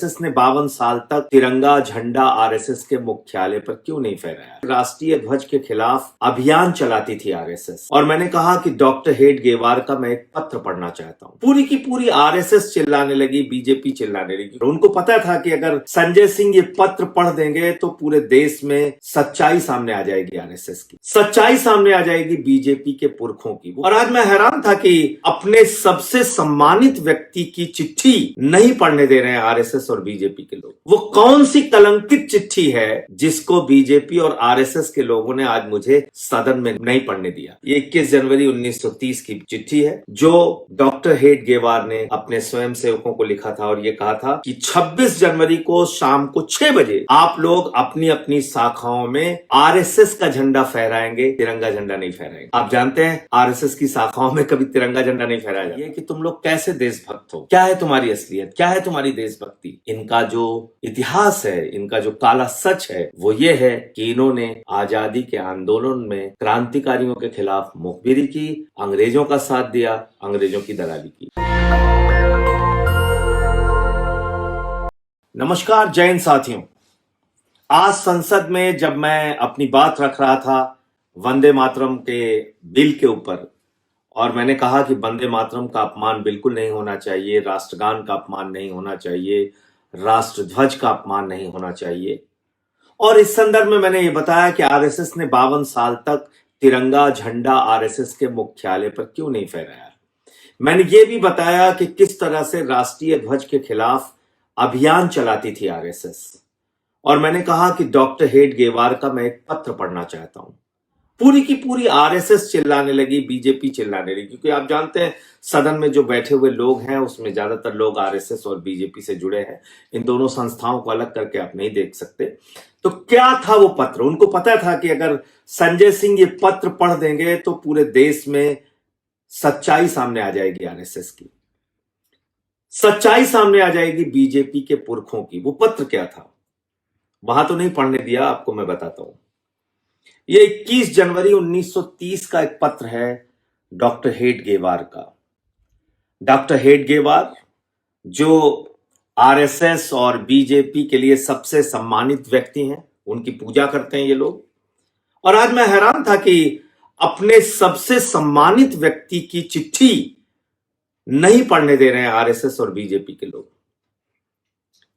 RSS ने 52 साल तक तिरंगा झंडा आरएसएस के मुख्यालय पर क्यों नहीं फहराया? राष्ट्रीय ध्वज के खिलाफ अभियान चलाती थी आरएसएस। और मैंने कहा कि डॉक्टर हेडगेवार का मैं एक पत्र पढ़ना चाहता हूं। पूरी की पूरी आरएसएस चिल्लाने लगी, बीजेपी चिल्लाने लगी। उनको पता था कि अगर संजय सिंह ये पत्र पढ़ देंगे तो पूरे देश में सच्चाई सामने आ जाएगी, आरएसएस की सच्चाई सामने आ जाएगी, बीजेपी के पुरखों की। और आज मैं हैरान था कि अपने सबसे सम्मानित व्यक्ति की चिट्ठी नहीं पढ़ने दे रहे हैं आरएसएस और बीजेपी के लोग। वो कौन सी कलंकित चिट्ठी है जिसको बीजेपी और आरएसएस के लोगों ने आज मुझे सदन में नहीं पढ़ने दिया? ये 21 जनवरी 1930 की चिट्ठी है जो डॉक्टर हेडगेवार ने अपने स्वयं सेवकों को लिखा था और ये कहा था कि 26 जनवरी को शाम को 6 बजे आप लोग अपनी अपनी शाखाओं में आरएसएस का झंडा फहराएंगे, तिरंगा झंडा नहीं फहराएंगे। आप जानते हैं आरएसएस की शाखाओं में कभी तिरंगा झंडा नहीं फहराया जाता। ये कि तुम लोग कैसे देशभक्त हो, क्या है तुम्हारी असलियत, क्या है तुम्हारी देशभक्ति? इनका जो इतिहास है, इनका जो काला सच है वो ये है कि इन्होंने आजादी के आंदोलन में क्रांतिकारियों के खिलाफ मुखबिरी की, अंग्रेजों का साथ दिया, अंग्रेजों की दलाली की। नमस्कार जय हिंद साथियों। आज संसद में जब मैं अपनी बात रख रहा था वंदे मातरम के बिल के ऊपर, और मैंने कहा कि वंदे मातरम का अपमान बिल्कुल नहीं होना चाहिए, राष्ट्रगान का अपमान नहीं होना चाहिए, राष्ट्रध्वज का अपमान नहीं होना चाहिए। और इस संदर्भ में मैंने ये बताया कि आरएसएस ने 52 साल तक तिरंगा झंडा आरएसएस के मुख्यालय पर क्यों नहीं फहराया। मैंने ये भी बताया कि किस तरह से राष्ट्रीय ध्वज के खिलाफ अभियान चलाती थी आरएसएस। और मैंने कहा कि डॉक्टर हेडगेवार का मैं एक पत्र पढ़ना चाहता हूं। पूरी की पूरी आरएसएस चिल्लाने लगी, बीजेपी चिल्लाने लगी, क्योंकि आप जानते हैं सदन में जो बैठे हुए लोग हैं उसमें ज्यादातर लोग आरएसएस और बीजेपी से जुड़े हैं। इन दोनों संस्थाओं को अलग करके आप नहीं देख सकते। तो क्या था वो पत्र? उनको पता था कि अगर संजय सिंह ये पत्र पढ़ देंगे तो पूरे देश में सच्चाई सामने आ जाएगी, आरएसएस की सच्चाई सामने आ जाएगी, बीजेपी के पुरखों की। वो पत्र क्या था? वहां तो नहीं पढ़ने दिया, आपको मैं बताता हूं। ये 21 जनवरी 1930 का एक पत्र है डॉक्टर हेडगेवार का। डॉक्टर हेडगेवार जो आरएसएस और बीजेपी के लिए सबसे सम्मानित व्यक्ति हैं, उनकी पूजा करते हैं ये लोग। और आज मैं हैरान था कि अपने सबसे सम्मानित व्यक्ति की चिट्ठी नहीं पढ़ने दे रहे हैं आरएसएस और बीजेपी के लोग।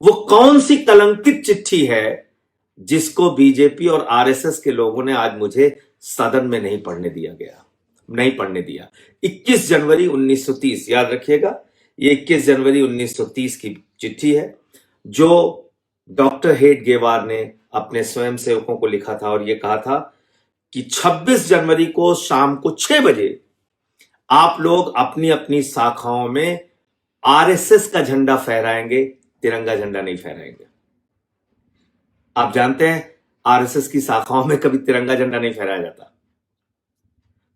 वो कौन सी कलंकित चिट्ठी है जिसको बीजेपी और आरएसएस के लोगों ने आज मुझे सदन में नहीं पढ़ने दिया। 21 जनवरी 1930, याद रखिएगा, ये 21 जनवरी 1930 की चिट्ठी है जो डॉक्टर हेडगेवार ने अपने स्वयं सेवकों को लिखा था और ये कहा था कि 26 जनवरी को शाम को 6 बजे आप लोग अपनी अपनी शाखाओं में आरएसएस का झंडा फहराएंगे, तिरंगा झंडा नहीं फहराएंगे। आप जानते हैं आरएसएस की शाखाओं में कभी तिरंगा झंडा नहीं फहराया जाता।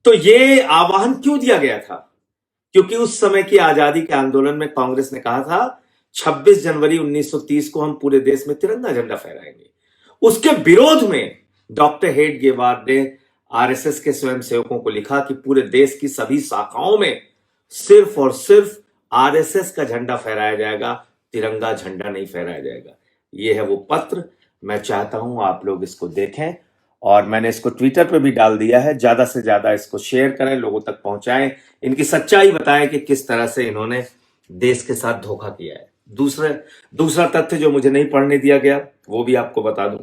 तो यह आह्वान क्यों दिया गया था? क्योंकि उस समय की आजादी के आंदोलन में कांग्रेस ने कहा था 26 जनवरी 1930 को हम पूरे देश में तिरंगा झंडा फहराएंगे। उसके विरोध में डॉक्टर हेडगेवार ने आरएसएस के स्वयं सेवकों को लिखा कि पूरे देश की सभी शाखाओं में सिर्फ और सिर्फ आरएसएस का झंडा फहराया जाएगा, तिरंगा झंडा नहीं फहराया जाएगा। यह है वो पत्र। मैं चाहता हूं आप लोग इसको देखें और मैंने इसको ट्विटर पे भी डाल दिया है। ज्यादा से ज्यादा इसको शेयर करें, लोगों तक पहुंचाएं, इनकी सच्चाई बताएं कि किस तरह से इन्होंने देश के साथ धोखा किया है। दूसरा तथ्य जो मुझे नहीं पढ़ने दिया गया वो भी आपको बता दूं।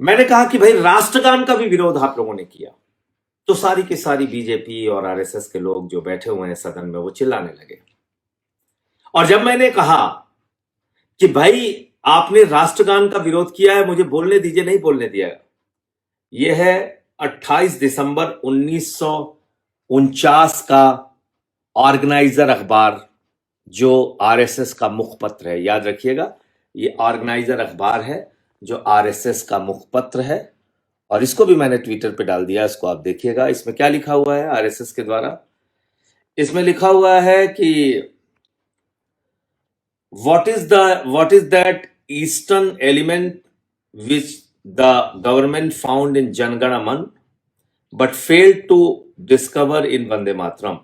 मैंने कहा कि भाई राष्ट्रगान का भी विरोध आप लोगों ने किया, तो सारी की सारी बीजेपी और आरएसएस के लोग जो बैठे हुए हैं सदन में वो चिल्लाने लगे। और जब मैंने कहा कि भाई आपने राष्ट्रगान का विरोध किया है, मुझे बोलने दीजिए, नहीं बोलने दिया। यह है 28 दिसंबर 1949 का ऑर्गेनाइजर अखबार जो आरएसएस का मुखपत्र है। याद रखिएगा, ये ऑर्गेनाइजर अखबार है जो आरएसएस का मुखपत्र है। और इसको भी मैंने ट्विटर पे डाल दिया, इसको आप देखिएगा। इसमें क्या लिखा हुआ है आरएसएस के द्वारा? इसमें लिखा हुआ है कि what is that eastern element which the government found in Jan Gana Man but failed to discover in Vande Mataram?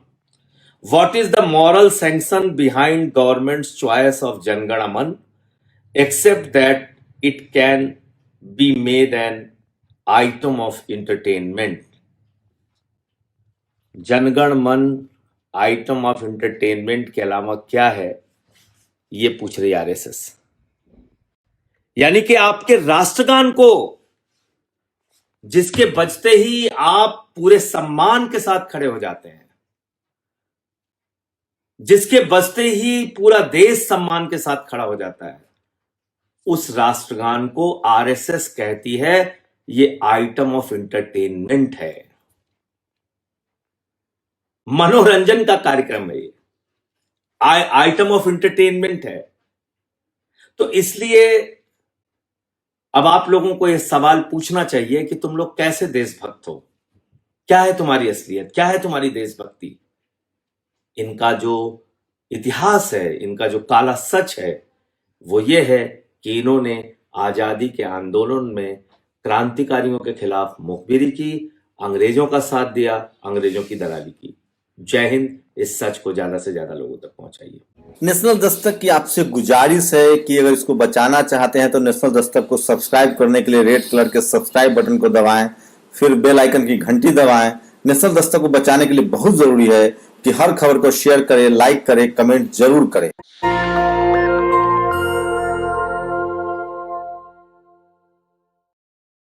What is the moral sanction behind government's choice of Jangana Man, except that it can be made an item of entertainment? जनगण मन item of entertainment के अलावा क्या है, ये पूछ रही RSS. यानी कि आपके राष्ट्रगान को, जिसके बजते ही आप पूरे सम्मान के साथ खड़े हो जाते हैं, जिसके बजते ही पूरा देश सम्मान के साथ खड़ा हो जाता है, उस राष्ट्रगान को आरएसएस कहती है ये आइटम ऑफ एंटरटेनमेंट है, मनोरंजन का कार्यक्रम है, ये आइटम ऑफ एंटरटेनमेंट है। तो इसलिए अब आप लोगों को यह सवाल पूछना चाहिए कि तुम लोग कैसे देशभक्त हो, क्या है तुम्हारी असलियत, क्या है तुम्हारी देशभक्ति। इनका जो इतिहास है, इनका जो काला सच है, वो ये है कि इन्होंने आजादी के आंदोलन में क्रांतिकारियों के खिलाफ मुखबिरी की, अंग्रेजों का साथ दिया, अंग्रेजों की दलाली की। जय हिंद। इस सच को ज्यादा से ज्यादा लोगों तक पहुंचाइए। नेशनल दस्तक की आपसे गुजारिश है कि अगर इसको बचाना चाहते हैं तो नेशनल दस्तक को सब्सक्राइब करने के लिए रेड कलर के सब्सक्राइब बटन को दबाएं, फिर बेल आइकन की घंटी दबाएं। नेशनल दस्तक को बचाने के लिए बहुत जरूरी है कि हर खबर को शेयर करें, लाइक करें, कमेंट जरूर करें।